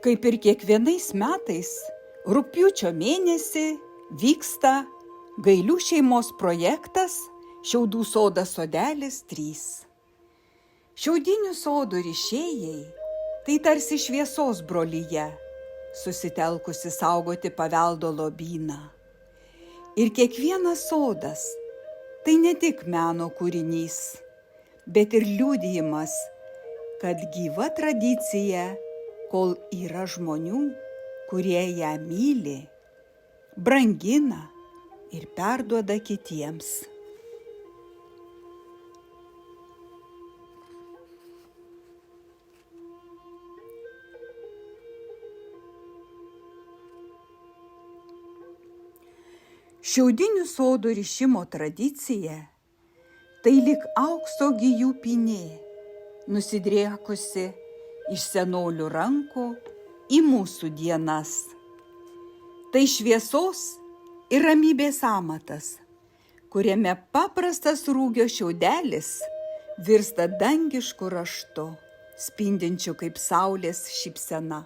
Kaip ir kiekvienais metais, rugpjūčio mėnesį vyksta Gailių šeimos projektas Šiaudų sodas sodelis 3. Šiaudinių sodų rišėjai tai tarsi šviesos brolija, susitelkusi saugoti paveldo lobyną. Ir kiekvienas sodas tai ne tik meno kūrinys, bet ir liudijimas, kad gyva tradicija, kol yra žmonių, kurie ją myli, brangina ir perduoda kitiems. Šiaudinių sodų rišimo tradicija tai lyg aukso gijų pynė, nusidriekusi iš senolių rankų į mūsų dienas. Tai šviesos ir ramybės amatas, kuriame paprastas rūgio šiaudelis virsta dangišku raštu, spindinčiu kaip saulės šypsena.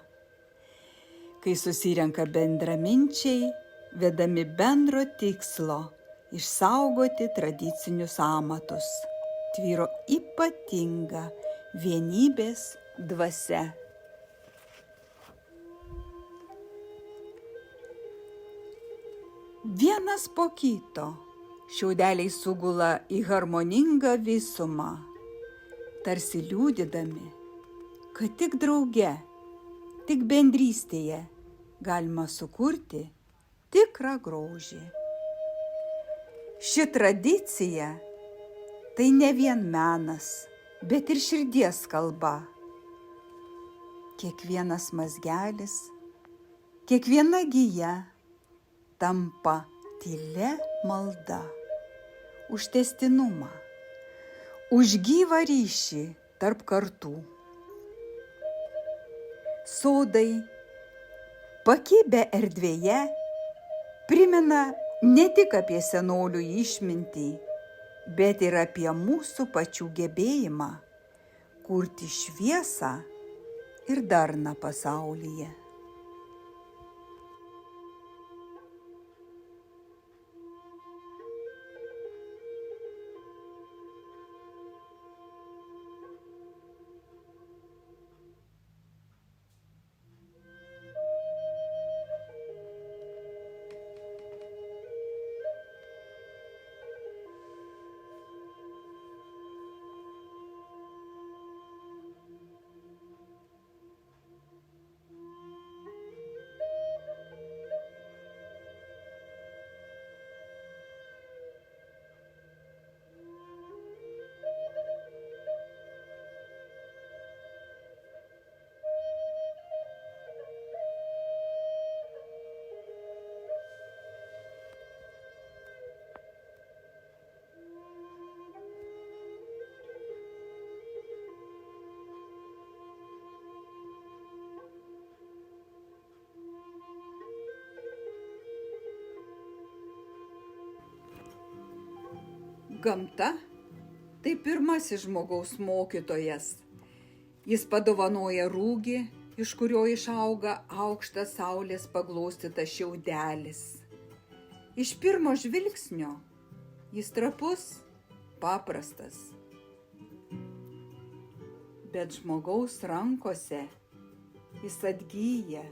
Kai susirenka bendraminčiai, vedami bendro tikslo išsaugoti tradicinius amatus, tvyro ypatinga vienybės dvasia. Vienas po kito šiaudeliai sugula į harmoningą visumą, tarsi liudydami, kad tik drauge, tik bendrystėje galima sukurti tikrą grožį. Ši tradicija tai ne vien menas, bet ir širdies kalba. Kiekvienas mazgelis, kiekviena gija tampa tylia malda už tęstinumą, už gyvą ryšį tarp kartų. Sodai pakibę erdvėje primena ne tik apie senolių išmintį, bet ir apie mūsų pačių gebėjimą kurti šviesą ir darną pasaulyje. Gamta tai pirmasis žmogaus mokytojas. Jis padovanoja rūgį, iš kurio išauga aukštas saulės paglostytas šiaudelis. Iš pirmo žvilgsnio jis trapus, paprastas. Bet žmogaus rankose jis atgyja,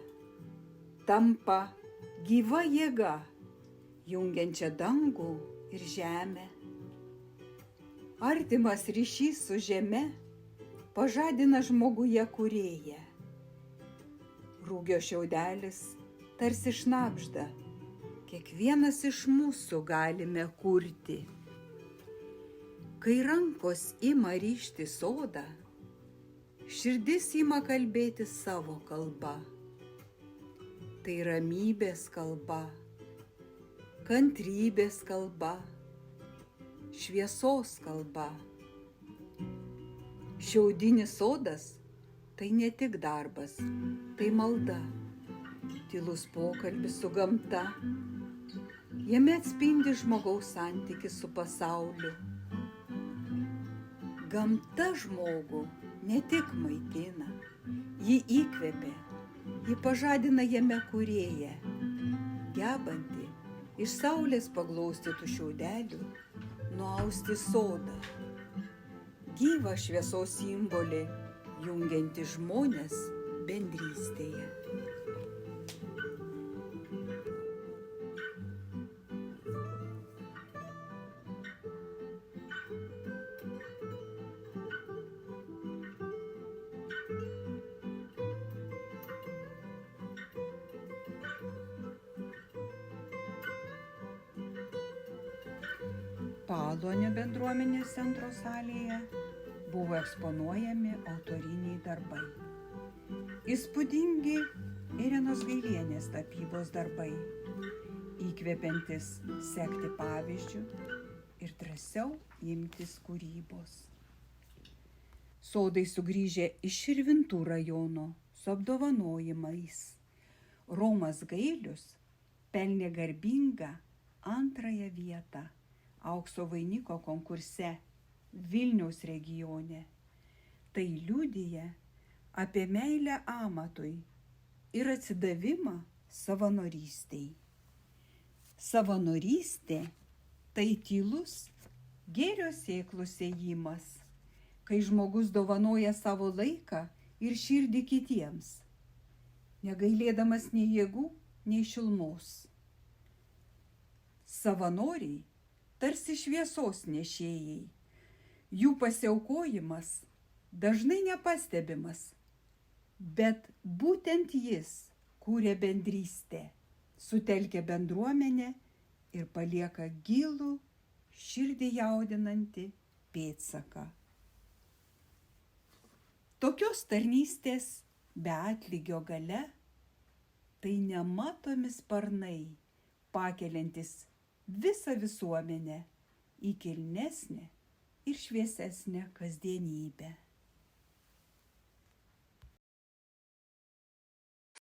tampa gyva jėga, jungiančia dangų ir žemę. Artimas ryšys su žeme pažadina žmoguje kūrėją. Rūgio šiaudelis tarsi šnabžda, kiekvienas iš mūsų galime kurti. Kai rankos ima ryžti sodą, širdis ima kalbėti savo kalba. Tai ramybės kalba, kantrybės kalba, šviesos kalba. Šiaudinis sodas tai ne tik darbas, tai malda, tylus pokalbis su gamta. Jame atspindi žmogaus santykis su pasauliu. Gamta žmogų ne tik maitina, ji įkvepia, Ji pažadina jame kūrėją, gebantį iš saulės paglaustytų šiaudelių nuausti sodą. Gyvą šviesos simbolį, jungianti žmones bendrystėje. Paluonio bendruomenės centro salėje buvo eksponuojami autoriniai darbai. Įspūdingi Irenos Gailienės tapybos darbai, įkvepiantis sekti pavyzdžių ir drąsiau imtis kūrybos. Sodai sugrįžę iš Širvintų rajono su apdovanojimais. Romas Gailius pelnė garbingą 2 vietą aukso vainiko konkurse Vilniaus regione. Tai liudija apie meilę amatui ir atsidavimą savanorystei. Savanorystė tai tylus gėrio sėklų sėjimas, kai žmogus dovanoja savo laiką ir širdį kitiems, negailėdamas nei jėgų, nei šilumos. Savanoriai tarsi šviesos nešėjai. Jų pasiaukojimas dažnai nepastebimas, bet būtent jis kūrė bendrystę, sutelkia bendruomenę ir palieka gilų, širdį jaudinantį pėdsaką. Tokios tarnystės be atlygio galia tai nematomi sparnai, pakeliantis visą visuomenę į kilnesnę ir šviesesnę kasdienybę.